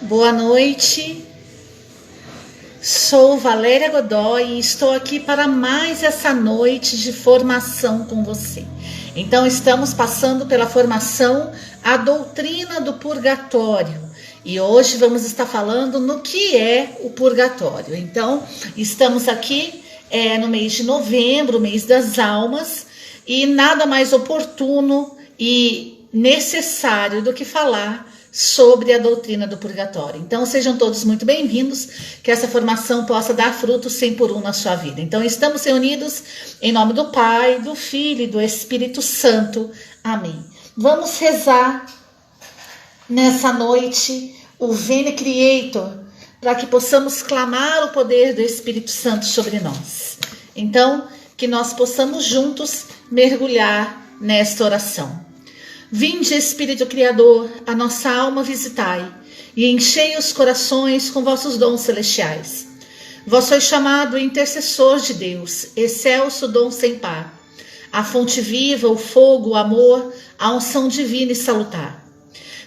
Boa noite, sou Valéria Godoy e estou aqui para mais essa noite de formação com você. Então estamos passando pela formação A Doutrina do Purgatório e hoje vamos estar falando no que é o purgatório. Então estamos aqui no mês de novembro, mês das almas, e nada mais oportuno e necessário do que falar sobre a doutrina do purgatório. Então sejam todos muito bem-vindos, que essa formação possa dar frutos 100 por 1 na sua vida. Então estamos reunidos em nome do Pai, do Filho e do Espírito Santo. Amém. Vamos rezar nessa noite o Veni Creator, para que possamos clamar o poder do Espírito Santo sobre nós. Então, que nós possamos juntos mergulhar nesta oração. Vinde, Espírito Criador, a nossa alma visitai, e enchei os corações com vossos dons celestiais. Vós sois chamado intercessor de Deus, excelso dom sem par, a fonte viva, o fogo, o amor, a unção divina e salutar.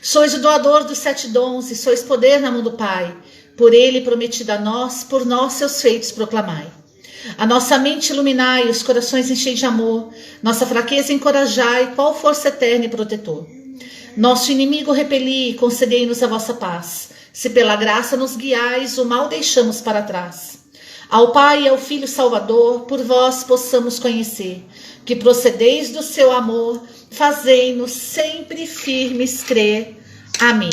Sois o doador dos 7 dons, e sois poder na mão do Pai, por ele prometido a nós, por nós seus feitos proclamai. A nossa mente iluminai, os corações enchei de amor, nossa fraqueza encorajai, qual força eterna e protetor. Nosso inimigo repeli, concedei-nos a vossa paz. Se pela graça nos guiais, o mal deixamos para trás. Ao Pai e ao Filho Salvador, por vós possamos conhecer, que procedeis do seu amor, fazei-nos sempre firmes crer. Amém.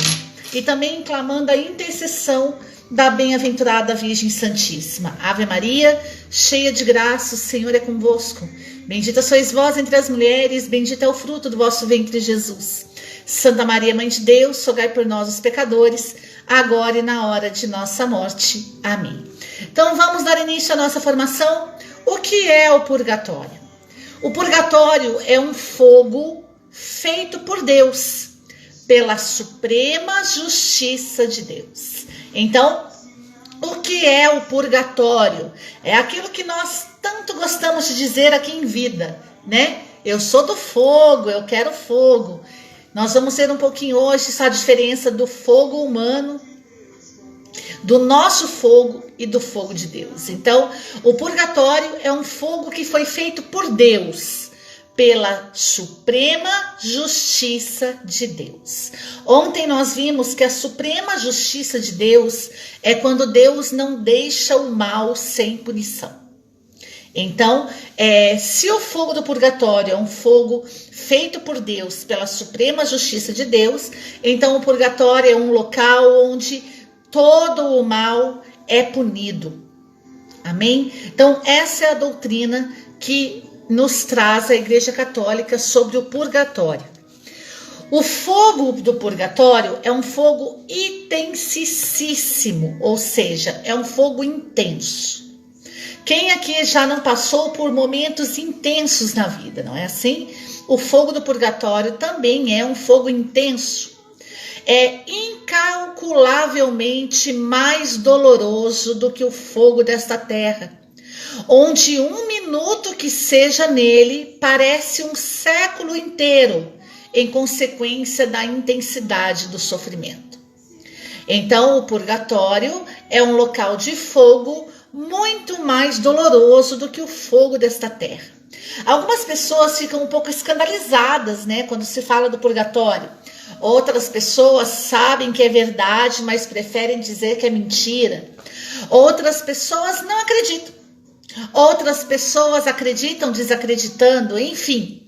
E também clamando a intercessão da bem-aventurada Virgem Santíssima. Ave Maria, cheia de graça, o Senhor é convosco. Bendita sois vós entre as mulheres, bendito é o fruto do vosso ventre, Jesus. Santa Maria, Mãe de Deus, rogai por nós, os pecadores, agora e na hora de nossa morte. Amém. Então vamos dar início à nossa formação. O que é o purgatório? O purgatório é um fogo feito por Deus, pela suprema justiça de Deus. Então, o que é o purgatório? É aquilo que nós tanto gostamos de dizer aqui em vida, né? Eu sou do fogo, eu quero fogo. Nós vamos ver um pouquinho hoje essa diferença do fogo humano, do nosso fogo e do fogo de Deus. Então, o purgatório é um fogo que foi feito por Deus, pela suprema justiça de Deus. Ontem nós vimos que a suprema justiça de Deus é quando Deus não deixa o mal sem punição. Então, se o fogo do purgatório é um fogo feito por Deus pela suprema justiça de Deus, então o purgatório é um local onde todo o mal é punido. Amém? Então, essa é a doutrina que nos traz a Igreja Católica sobre o purgatório. O fogo do purgatório é um fogo intensíssimo, ou seja, é um fogo intenso. Quem aqui já não passou por momentos intensos na vida, não é assim? O fogo do purgatório também é um fogo intenso. É incalculavelmente mais doloroso do que o fogo desta terra, onde 1 minuto que seja nele parece um século inteiro, em consequência da intensidade do sofrimento. Então, o purgatório é um local de fogo muito mais doloroso do que o fogo desta terra. Algumas pessoas ficam um pouco escandalizadas, né, quando se fala do purgatório. Outras pessoas sabem que é verdade, mas preferem dizer que é mentira. Outras pessoas não acreditam. Outras pessoas acreditam desacreditando, enfim.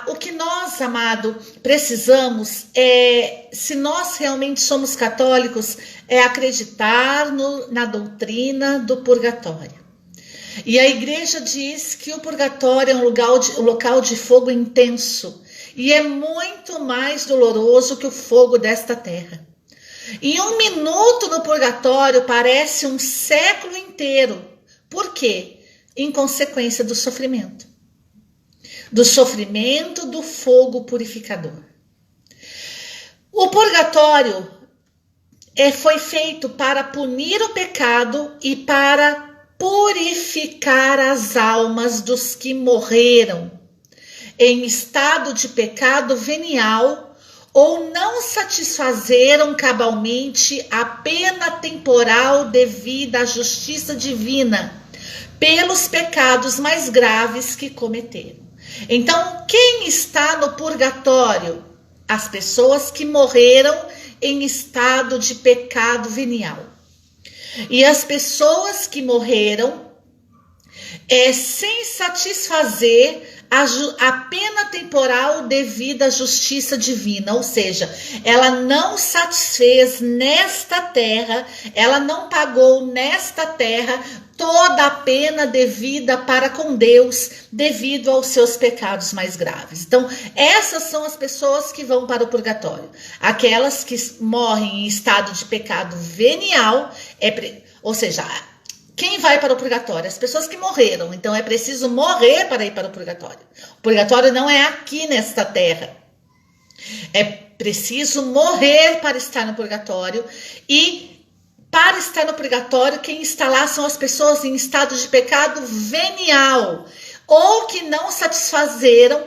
O que nós, amado, precisamos se nós realmente somos católicos, é acreditar na doutrina do purgatório. E a igreja diz que o purgatório é um local de fogo intenso e é muito mais doloroso que o fogo desta terra. E 1 minuto no purgatório parece um século inteiro. Por quê? Em consequência do sofrimento. Do sofrimento do fogo purificador. O purgatório foi feito para punir o pecado e para purificar as almas dos que morreram em estado de pecado venial ou não satisfazeram cabalmente a pena temporal devida à justiça divina pelos pecados mais graves que cometeram. Então, quem está no purgatório? As pessoas que morreram em estado de pecado venial. E as pessoas que morreram sem satisfazer a pena temporal devida à justiça divina, ou seja, ela não satisfez nesta terra, ela não pagou nesta terra toda a pena devida para com Deus, devido aos seus pecados mais graves. Então, essas são as pessoas que vão para o purgatório. Aquelas que morrem em estado de pecado venial, ou seja, quem vai para o purgatório? As pessoas que morreram. Então, é preciso morrer para ir para o purgatório. O purgatório não é aqui nesta terra. É preciso morrer para estar no purgatório. E para estar no purgatório, quem está lá são as pessoas em estado de pecado venial, ou que não satisfazeram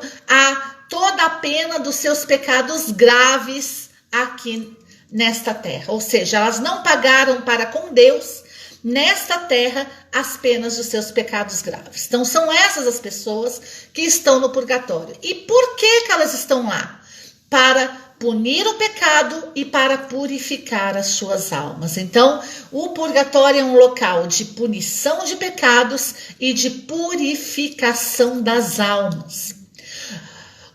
toda a pena dos seus pecados graves aqui nesta terra. Ou seja, elas não pagaram para com Deus nesta terra as penas dos seus pecados graves. Então, são essas as pessoas que estão no purgatório. E por que elas estão lá? Para punir o pecado e para purificar as suas almas. Então, o purgatório é um local de punição de pecados e de purificação das almas.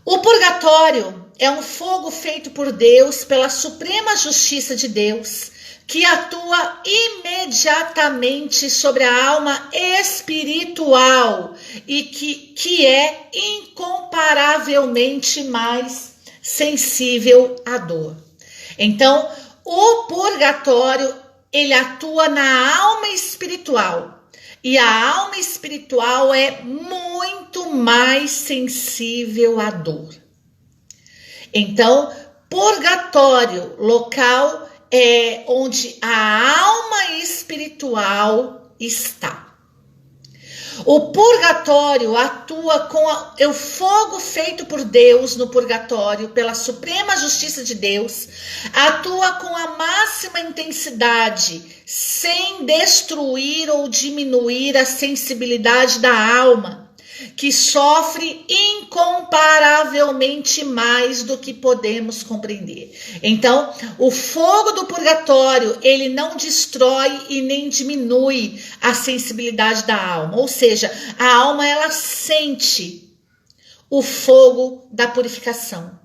O purgatório é um fogo feito por Deus, pela suprema justiça de Deus, que atua imediatamente sobre a alma espiritual e que é incomparavelmente mais sensível à dor. Então, o purgatório, ele atua na alma espiritual, e a alma espiritual é muito mais sensível à dor. Então, purgatório, local onde a alma espiritual está. O purgatório atua com o fogo feito por Deus no purgatório, pela suprema justiça de Deus, atua com a máxima intensidade, sem destruir ou diminuir a sensibilidade da alma, que sofre incomparavelmente mais do que podemos compreender. Então, o fogo do purgatório, ele não destrói e nem diminui a sensibilidade da alma, ou seja, a alma, ela sente o fogo da purificação.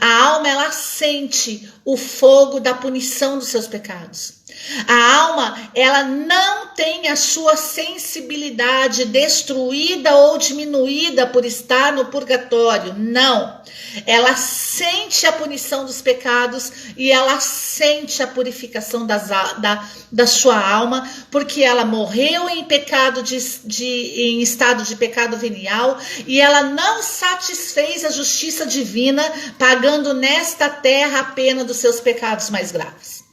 A alma, ela sente o fogo da punição dos seus pecados. A alma, ela não tem a sua sensibilidade destruída ou diminuída por estar no purgatório, não. Ela sente a punição dos pecados e ela sente a purificação da sua alma, porque ela morreu em pecado em estado de pecado venial e ela não satisfez a justiça divina, pagando nesta terra a pena dos seus pecados mais graves.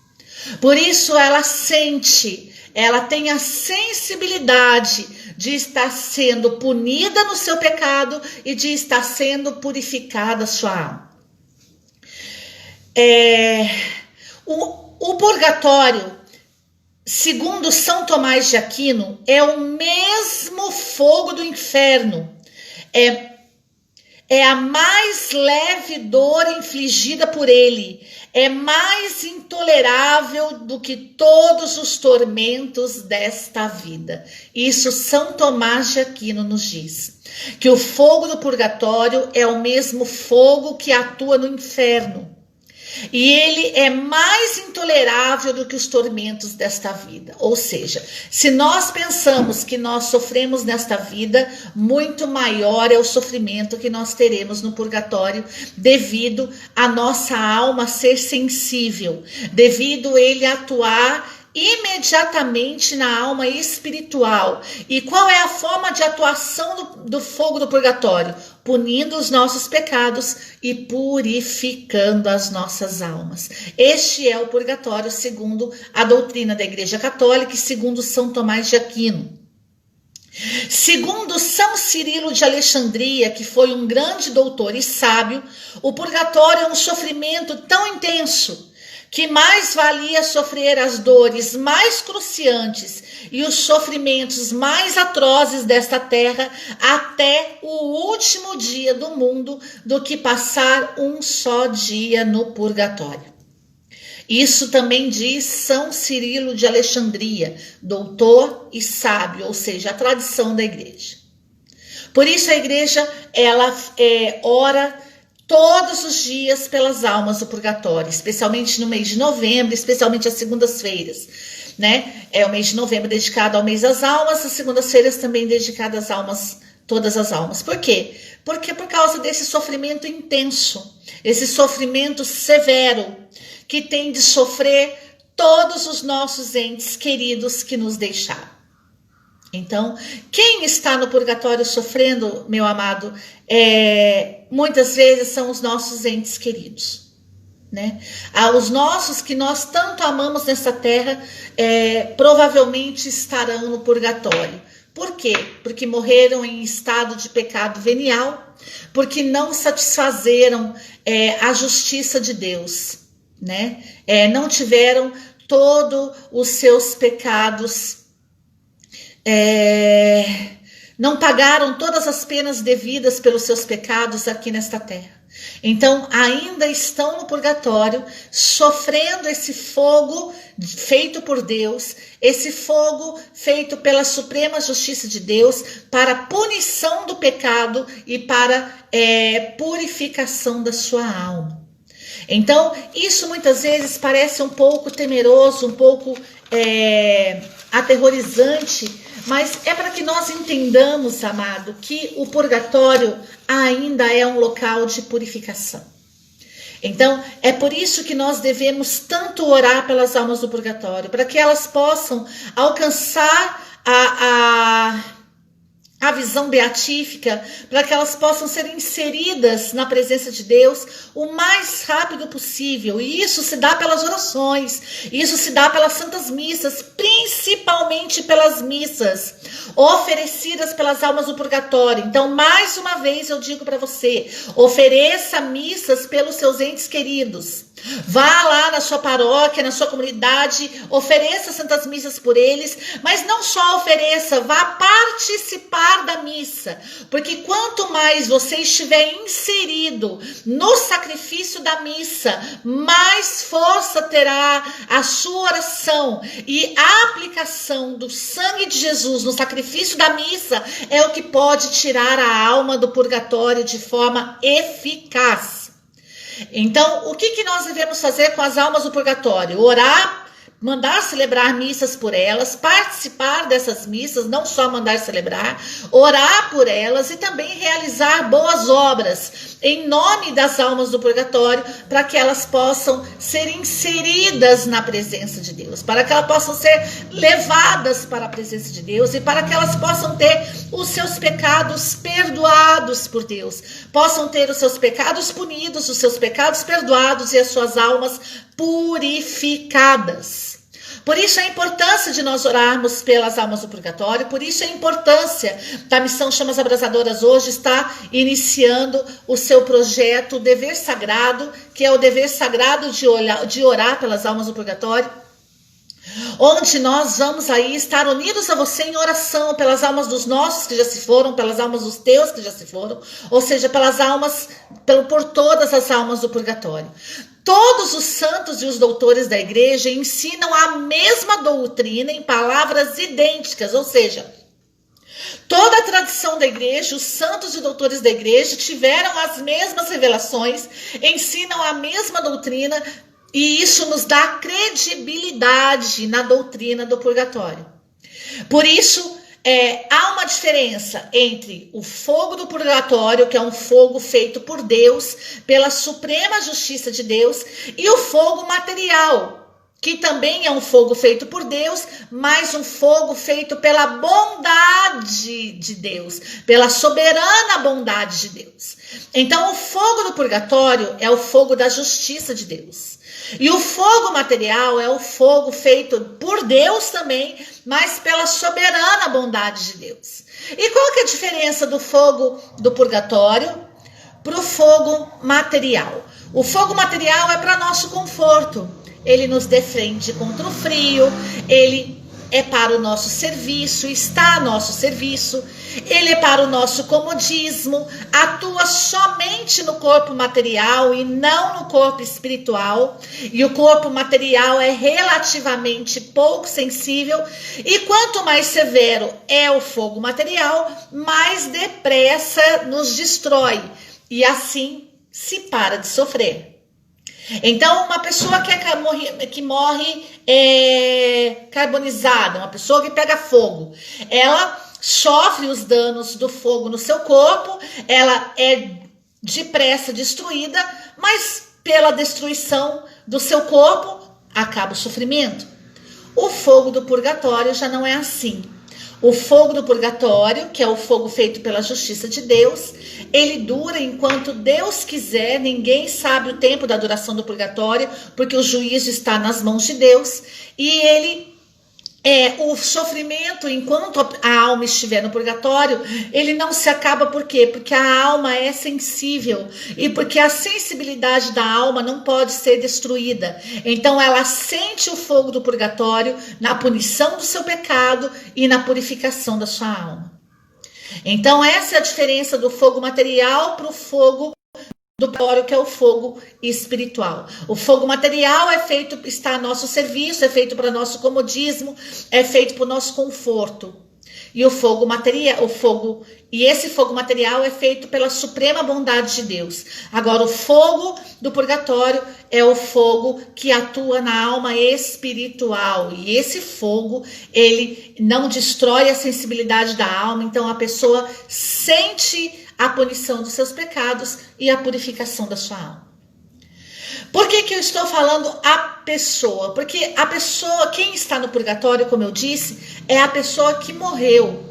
Por isso ela sente, ela tem a sensibilidade de estar sendo punida no seu pecado e de estar sendo purificada a sua alma. O purgatório, segundo São Tomás de Aquino, é o mesmo fogo do inferno. É a mais leve dor infligida por ele. É mais intolerável do que todos os tormentos desta vida. Isso São Tomás de Aquino nos diz. Que o fogo do purgatório é o mesmo fogo que atua no inferno. E ele é mais intolerável do que os tormentos desta vida. Ou seja, se nós pensamos que nós sofremos nesta vida, muito maior é o sofrimento que nós teremos no purgatório, devido a nossa alma ser sensível, devido ele atuar imediatamente na alma espiritual. E qual é a forma de atuação do fogo do purgatório? Punindo os nossos pecados e purificando as nossas almas. Este é o purgatório segundo a doutrina da Igreja Católica e segundo São Tomás de Aquino. Segundo São Cirilo de Alexandria, que foi um grande doutor e sábio, o purgatório é um sofrimento tão intenso que mais valia sofrer as dores mais cruciantes e os sofrimentos mais atrozes desta terra até o último dia do mundo do que passar um só dia no purgatório. Isso também diz São Cirilo de Alexandria, doutor e sábio, ou seja, a tradição da igreja. Por isso a igreja, ela ora todos os dias pelas almas do purgatório, especialmente no mês de novembro, especialmente às segundas-feiras, né? É o mês de novembro dedicado ao mês das almas, as segundas-feiras também dedicadas às almas, todas as almas. Por quê? Porque por causa desse sofrimento intenso, esse sofrimento severo, que tem de sofrer todos os nossos entes queridos que nos deixaram. Então, quem está no purgatório sofrendo, meu amado, muitas vezes são os nossos entes queridos, né? Os nossos que nós tanto amamos nessa terra, provavelmente estarão no purgatório. Por quê? Porque morreram em estado de pecado venial, porque não satisfazeram a justiça de Deus, né? Não tiveram todos os seus pecados, não pagaram todas as penas devidas pelos seus pecados aqui nesta terra. Então ainda estão no purgatório, sofrendo esse fogo feito por Deus, esse fogo feito pela suprema justiça de Deus para punição do pecado e para purificação da sua alma. Então, isso muitas vezes parece um pouco temeroso, um pouco aterrorizante, mas é para que nós entendamos, amado, que o purgatório ainda é um local de purificação. Então, é por isso que nós devemos tanto orar pelas almas do purgatório, para que elas possam alcançar a visão beatífica, para que elas possam ser inseridas na presença de Deus o mais rápido possível. E isso se dá pelas orações, isso se dá pelas santas missas, principalmente pelas missas oferecidas pelas almas do purgatório. Então, mais uma vez eu digo para você, ofereça missas pelos seus entes queridos. Vá lá na sua paróquia, na sua comunidade, ofereça santas missas por eles, mas não só ofereça, vá participar da missa, porque quanto mais você estiver inserido no sacrifício da missa, mais força terá a sua oração, e a aplicação do sangue de Jesus no sacrifício da missa é o que pode tirar a alma do purgatório de forma eficaz. Então, o que nós devemos fazer com as almas do purgatório? Orar, mandar celebrar missas por elas, participar dessas missas, não só mandar celebrar, orar por elas e também realizar boas obras em nome das almas do purgatório, para que elas possam ser inseridas na presença de Deus, para que elas possam ser levadas para a presença de Deus e para que elas possam ter os seus pecados perdoados por Deus, possam ter os seus pecados punidos, os seus pecados perdoados e as suas almas purificadas. Por isso a importância de nós orarmos pelas almas do purgatório, por isso a importância da Missão Chamas Abrasadoras hoje está iniciando o seu projeto, o Dever Sagrado, que é o dever sagrado de orar pelas almas do purgatório, onde nós vamos aí estar unidos a você em oração pelas almas dos nossos que já se foram, pelas almas dos teus que já se foram, ou seja, pelas almas, por todas as almas do purgatório. Todos os santos e os doutores da igreja ensinam a mesma doutrina em palavras idênticas, ou seja, toda a tradição da igreja, os santos e doutores da igreja tiveram as mesmas revelações, ensinam a mesma doutrina, e isso nos dá credibilidade na doutrina do purgatório. Por isso, há uma diferença entre o fogo do purgatório, que é um fogo feito por Deus, pela suprema justiça de Deus, e o fogo material, que também é um fogo feito por Deus, mas um fogo feito pela bondade de Deus, pela soberana bondade de Deus. Então, o fogo do purgatório é o fogo da justiça de Deus. E o fogo material é o fogo feito por Deus também, mas pela soberana bondade de Deus. E qual que é a diferença do fogo do purgatório para o fogo material? O fogo material é para nosso conforto. Ele nos defende contra o frio, ele é para o nosso serviço, está a nosso serviço, ele é para o nosso comodismo, atua somente no corpo material e não no corpo espiritual, e o corpo material é relativamente pouco sensível, e quanto mais severo é o fogo material, mais depressa nos destrói, e assim se para de sofrer. Então, uma pessoa que morre carbonizada, uma pessoa que pega fogo, ela sofre os danos do fogo no seu corpo, ela é depressa destruída, mas pela destruição do seu corpo acaba o sofrimento. O fogo do purgatório já não é assim. O fogo do purgatório, que é o fogo feito pela justiça de Deus, ele dura enquanto Deus quiser. Ninguém sabe o tempo da duração do purgatório, porque o juízo está nas mãos de Deus. E o sofrimento, enquanto a alma estiver no purgatório, ele não se acaba. Por quê? Porque a alma é sensível e porque a sensibilidade da alma não pode ser destruída. Então ela sente o fogo do purgatório na punição do seu pecado e na purificação da sua alma. Então essa é a diferença do fogo material para o fogo do purgatório, que é o fogo espiritual. O fogo material está a nosso serviço, é feito para nosso comodismo, é feito para o nosso conforto. E esse fogo material é feito pela suprema bondade de Deus. Agora, o fogo do purgatório é o fogo que atua na alma espiritual. E esse fogo, ele não destrói a sensibilidade da alma, então a pessoa sente a punição dos seus pecados e a purificação da sua alma. Por que eu estou falando a pessoa? Porque a pessoa, quem está no purgatório, como eu disse, é a pessoa que morreu.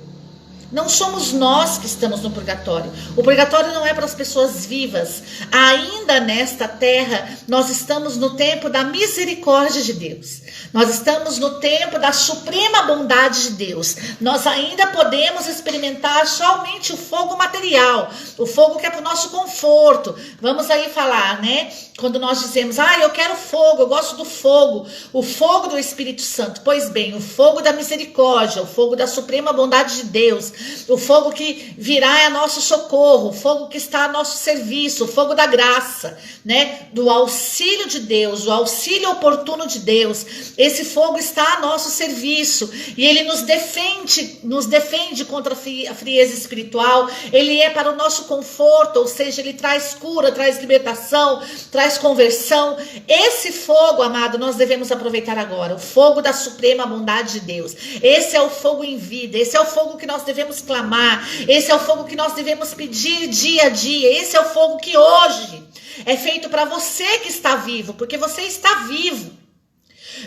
Não somos nós que estamos no purgatório. O purgatório não é para as pessoas vivas. Ainda nesta terra, nós estamos no tempo da misericórdia de Deus. Nós estamos no tempo da suprema bondade de Deus. Nós ainda podemos experimentar somente o fogo material, o fogo que é para o nosso conforto. Vamos aí falar, né? Quando nós dizemos, eu quero fogo, eu gosto do fogo, o fogo do Espírito Santo. Pois bem, o fogo da misericórdia, o fogo da suprema bondade de Deus, o fogo que virá é nosso socorro, o fogo que está a nosso serviço, o fogo da graça, né? Do auxílio de Deus, o auxílio oportuno de Deus. Esse fogo está a nosso serviço e ele nos defende contra a frieza espiritual. Ele é para o nosso conforto, ou seja, ele traz cura, traz libertação, traz conversão. Esse fogo, amado, nós devemos aproveitar agora, o fogo da suprema bondade de Deus. Esse é o fogo em vida, esse é o fogo que nós devemos clamar, esse é o fogo que nós devemos pedir dia a dia. Esse é o fogo que hoje é feito para você que está vivo, porque você está vivo.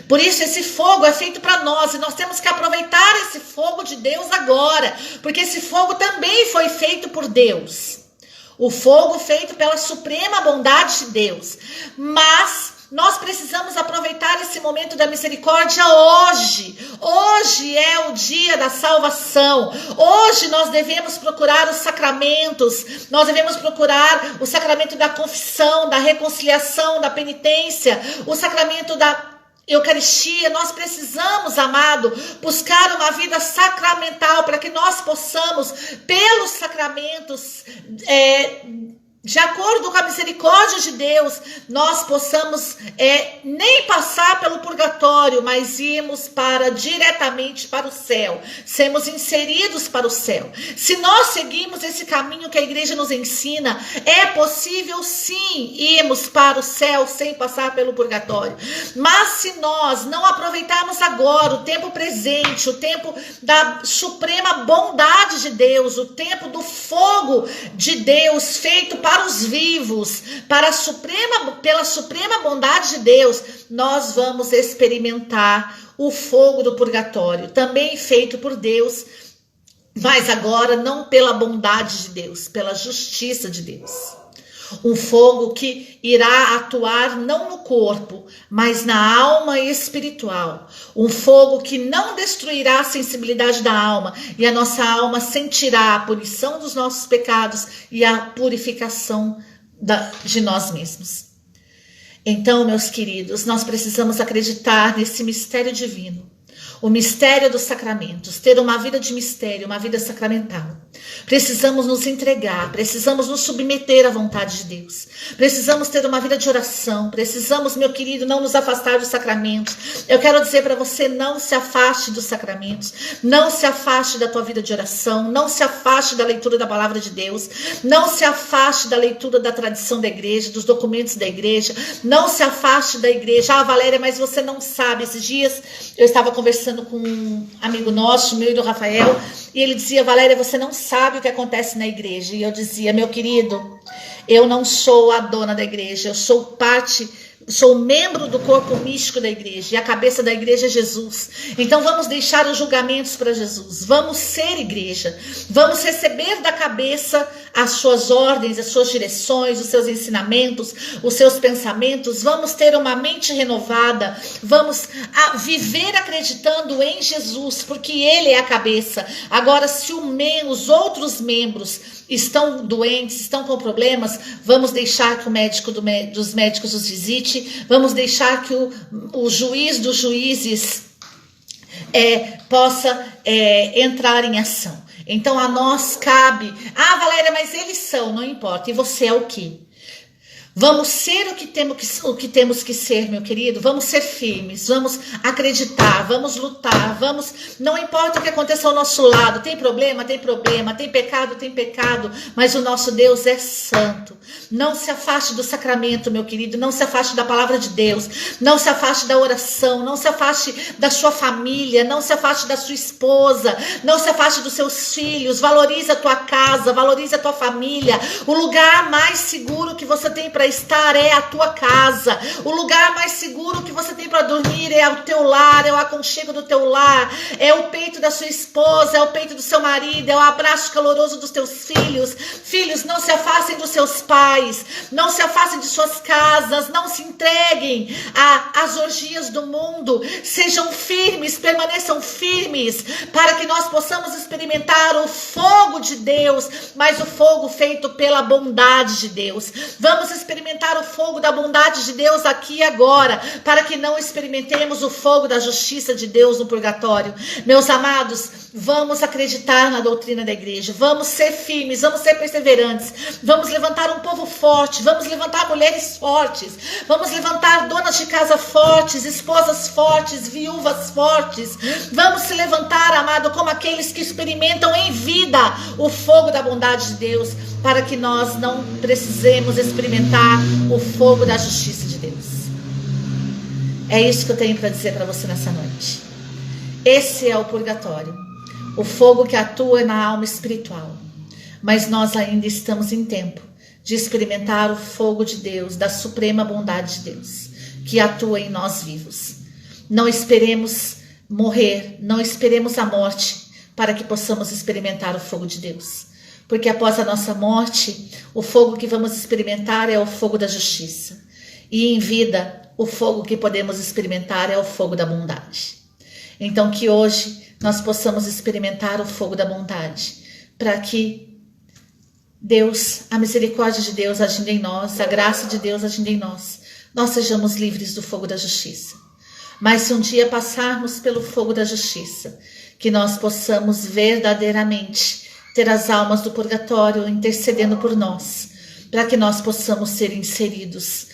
Por isso esse fogo é feito para nós e nós temos que aproveitar esse fogo de Deus agora, porque esse fogo também foi feito por Deus. O fogo feito pela suprema bondade de Deus. Mas nós precisamos aproveitar esse momento da misericórdia hoje. Hoje é o dia da salvação. Hoje nós devemos procurar os sacramentos. Nós devemos procurar o sacramento da confissão, da reconciliação, da penitência, o sacramento da Eucaristia. Nós precisamos, amado, buscar uma vida sacramental para que nós possamos, pelos sacramentos, de acordo com a misericórdia de Deus, nós possamos nem passar pelo purgatório, mas irmos diretamente para o céu, sermos inseridos para o céu. Se nós seguirmos esse caminho que a igreja nos ensina, é possível sim irmos para o céu sem passar pelo purgatório. Mas se nós não aproveitarmos agora o tempo presente, o tempo da suprema bondade de Deus, o tempo do fogo de Deus feito para para os vivos, pela suprema bondade de Deus, nós vamos experimentar o fogo do purgatório, também feito por Deus, mas agora não pela bondade de Deus, pela justiça de Deus. Um fogo que irá atuar não no corpo, mas na alma espiritual. Um fogo que não destruirá a sensibilidade da alma, e a nossa alma sentirá a punição dos nossos pecados e a purificação de nós mesmos. Então, meus queridos, nós precisamos acreditar nesse mistério divino. O mistério dos sacramentos, ter uma vida de mistério, uma vida sacramental. Precisamos nos entregar, precisamos nos submeter à vontade de Deus. Precisamos ter uma vida de oração, precisamos, meu querido, não nos afastar dos sacramentos. Eu quero dizer para você, não se afaste dos sacramentos, não se afaste da tua vida de oração, não se afaste da leitura da palavra de Deus, não se afaste da leitura da tradição da igreja, dos documentos da igreja, não se afaste da igreja. Ah, Valéria, mas você não sabe. Esses dias eu estava conversando com um amigo nosso, meu e do Rafael, e ele dizia: Valéria, você não sabe o que acontece na igreja. E eu dizia: meu querido, eu não sou a dona da igreja, eu sou membro do corpo místico da igreja, e a cabeça da igreja é Jesus. Então vamos deixar os julgamentos para Jesus, vamos ser igreja, vamos receber da cabeça as suas ordens, as suas direções, os seus ensinamentos, os seus pensamentos. Vamos ter uma mente renovada, vamos viver acreditando em Jesus, porque Ele é a cabeça. Agora, se os outros membros estão doentes, estão com problemas, vamos deixar que o médico dos médicos os visite, vamos deixar que o juiz dos juízes possa entrar em ação. Então a nós cabe: ah, Valéria, mas eles são, não importa, e você é o quê? Vamos ser o que temos que ser, meu querido. Vamos ser firmes, vamos acreditar, vamos lutar, não importa o que aconteça ao nosso lado. Tem problema, tem pecado, mas o nosso Deus é santo. Não se afaste do sacramento, meu querido, não se afaste da palavra de Deus, não se afaste da oração, não se afaste da sua família, não se afaste da sua esposa, não se afaste dos seus filhos. Valorize a tua casa, valorize a tua família. O lugar mais seguro que você tem para estar é a tua casa. O lugar mais seguro que você tem para dormir é o teu lar, é o aconchego do teu lar, é o peito da sua esposa, é o peito do seu marido, é o abraço caloroso dos teus filhos. Filhos, não se afastem dos seus pais, não se afastem de suas casas, não se entreguem às orgias do mundo. Sejam firmes, permaneçam firmes, para que nós possamos experimentar o fogo de Deus, mas o fogo feito pela bondade de Deus. Vamos experimentar o fogo da bondade de Deus aqui e agora, para que não experimentemos o fogo da justiça de Deus no purgatório. Meus amados, vamos acreditar na doutrina da igreja, vamos ser firmes, vamos ser perseverantes, vamos levantar um povo forte, vamos levantar mulheres fortes, vamos levantar donas de casa fortes, esposas fortes, viúvas fortes. Vamos se levantar, amado, como aqueles que experimentam em vida o fogo da bondade de Deus, para que nós não precisemos experimentar o fogo da justiça de Deus. É isso que eu tenho para dizer para você nessa noite. Esse é o purgatório, o fogo que atua na alma espiritual. Mas nós ainda estamos em tempo de experimentar o fogo de Deus, da suprema bondade de Deus, que atua em nós vivos. Não esperemos morrer, não esperemos a morte para que possamos experimentar o fogo de Deus. Porque após a nossa morte, o fogo que vamos experimentar é o fogo da justiça. E em vida, o fogo que podemos experimentar é o fogo da bondade. Então que hoje nós possamos experimentar o fogo da bondade, para que Deus, a misericórdia de Deus agindo em nós, a graça de Deus agindo em nós sejamos livres do fogo da justiça. Mas se um dia passarmos pelo fogo da justiça, que nós possamos verdadeiramente ter as almas do purgatório intercedendo por nós, para que nós possamos ser inseridos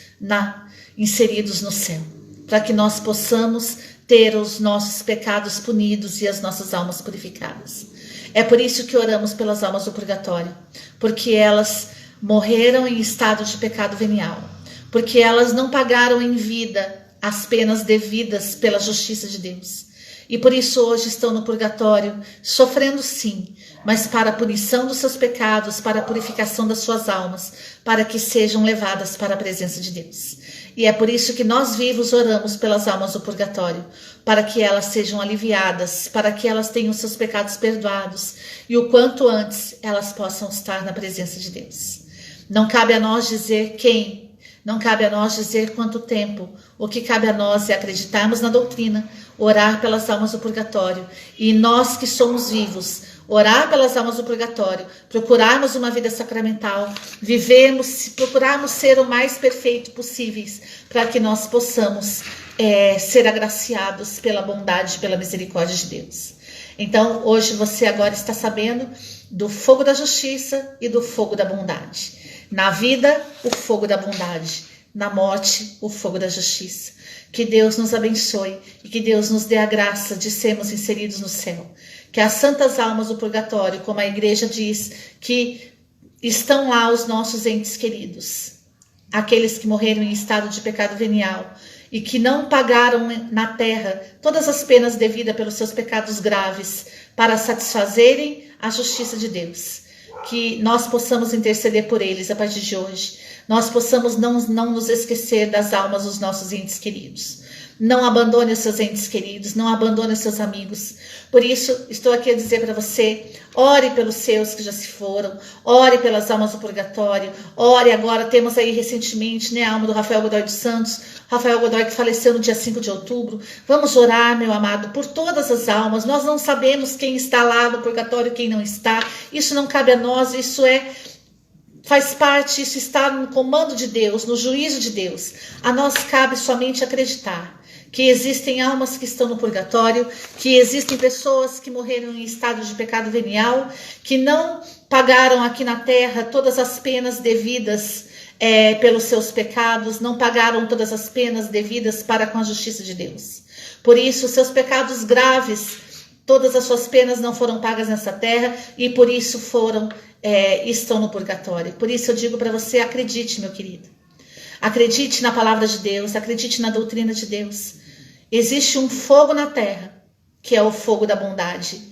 no céu, para que nós possamos ter os nossos pecados punidos e as nossas almas purificadas. É por isso que oramos pelas almas do purgatório, porque elas morreram em estado de pecado venial, porque elas não pagaram em vida as penas devidas pela justiça de Deus. e por isso hoje estão no purgatório, sofrendo sim, mas para a punição dos seus pecados, para a purificação das suas almas, para que sejam levadas para a presença de Deus. E é por isso que nós vivos oramos pelas almas do purgatório, para que elas sejam aliviadas, para que elas tenham seus pecados perdoados e o quanto antes elas possam estar na presença de Deus. Não cabe a nós dizer quem, não cabe a nós dizer quanto tempo. O que cabe a nós é acreditarmos na doutrina, orar pelas almas do purgatório e nós que somos vivos, orar pelas almas do purgatório, procurarmos uma vida sacramental, procurarmos ser o mais perfeito possíveis para que nós possamos ser agraciados pela bondade, pela misericórdia de Deus. Então, hoje você agora está sabendo do fogo da justiça e do fogo da bondade. Na vida, o fogo da bondade. Na morte, o fogo da justiça. Que Deus nos abençoe e que Deus nos dê a graça de sermos inseridos no céu. Que as santas almas do purgatório, como a igreja diz, que estão lá os nossos entes queridos, aqueles que morreram em estado de pecado venial e que não pagaram na terra todas as penas devidas pelos seus pecados graves para satisfazerem a justiça de Deus. Que nós possamos interceder por eles a partir de hoje. Nós possamos não nos esquecer das almas dos nossos entes queridos. Não abandone os seus entes queridos, não abandone os seus amigos. Por isso, estou aqui a dizer para você, ore pelos seus que já se foram, ore pelas almas do purgatório, ore agora, temos aí recentemente, a alma do Rafael Godoy dos Santos, Rafael Godoy que faleceu no dia 5 de outubro. Vamos orar, meu amado, por todas as almas. Nós não sabemos quem está lá no purgatório, quem não está. Isso não cabe a nós, faz parte, isso está no comando de Deus, no juízo de Deus. A nós cabe somente acreditar que existem almas que estão no purgatório, que existem pessoas que morreram em estado de pecado venial, que não pagaram aqui na terra todas as penas devidas pelos seus pecados, não pagaram todas as penas devidas para com a justiça de Deus. Por isso, seus pecados graves, todas as suas penas não foram pagas nessa terra e por isso estão no purgatório. Por isso eu digo para você, acredite, meu querido. Acredite na palavra de Deus, acredite na doutrina de Deus. Existe um fogo na terra, que é o fogo da bondade,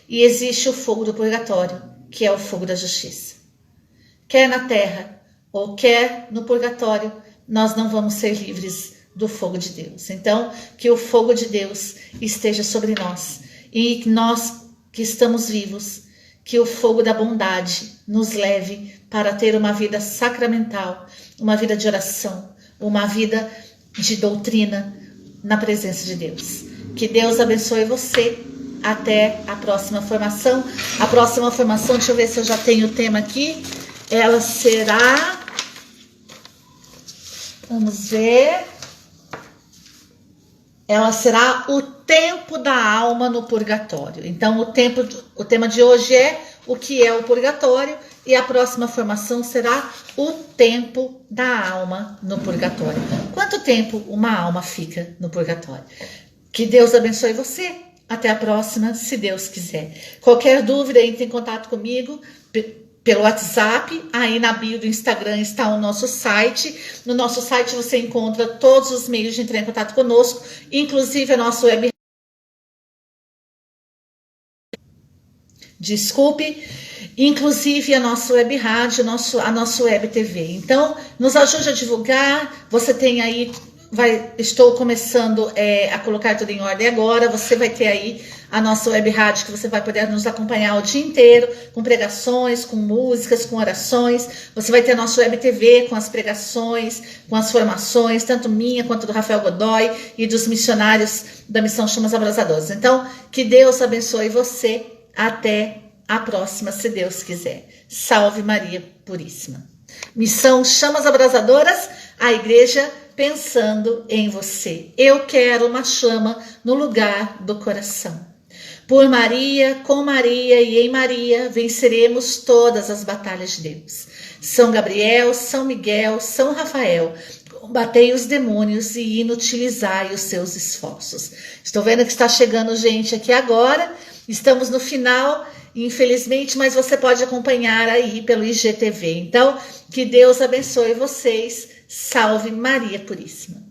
e existe o fogo do purgatório, que é o fogo da justiça. Quer na terra ou quer no purgatório, nós não vamos ser livres do fogo de Deus. Então, que o fogo de Deus esteja sobre nós e que nós que estamos vivos, que o fogo da bondade nos leve para ter uma vida sacramental, uma vida de oração, uma vida de doutrina na presença de Deus. Que Deus abençoe você. Até a próxima formação. A próxima formação, deixa eu ver se eu já tenho o tema aqui. Ela será... Vamos ver. Ela será o tempo da alma no purgatório. Então, o tema de hoje é o que é o purgatório e a próxima formação será o tempo da alma no purgatório. Quanto tempo uma alma fica no purgatório? Que Deus abençoe você. Até a próxima, se Deus quiser. Qualquer dúvida, entre em contato comigo pelo WhatsApp. Aí na bio do Instagram está o nosso site. No nosso site você encontra todos os meios de entrar em contato conosco, inclusive a nossa web. Inclusive a nossa web rádio, a nossa web TV. Então, nos ajude a divulgar. Você tem aí, estou começando a colocar tudo em ordem agora. Você vai ter aí a nossa web rádio, que você vai poder nos acompanhar o dia inteiro, com pregações, com músicas, com orações. Você vai ter a nossa web TV com as pregações, com as formações, tanto minha quanto do Rafael Godoy e dos missionários da Missão Chamas Abrasadoras. Então, que Deus abençoe você. Até a próxima, se Deus quiser. Salve Maria Puríssima. Missão Chamas Abrasadoras, a igreja pensando em você. Eu quero uma chama no lugar do coração. Por Maria, com Maria e em Maria, venceremos todas as batalhas de Deus. São Gabriel, São Miguel, São Rafael, combatei os demônios e inutilizai os seus esforços. Estou vendo que está chegando gente aqui agora. Estamos no final, infelizmente, mas você pode acompanhar aí pelo IGTV. Então, que Deus abençoe vocês. Salve Maria Puríssima.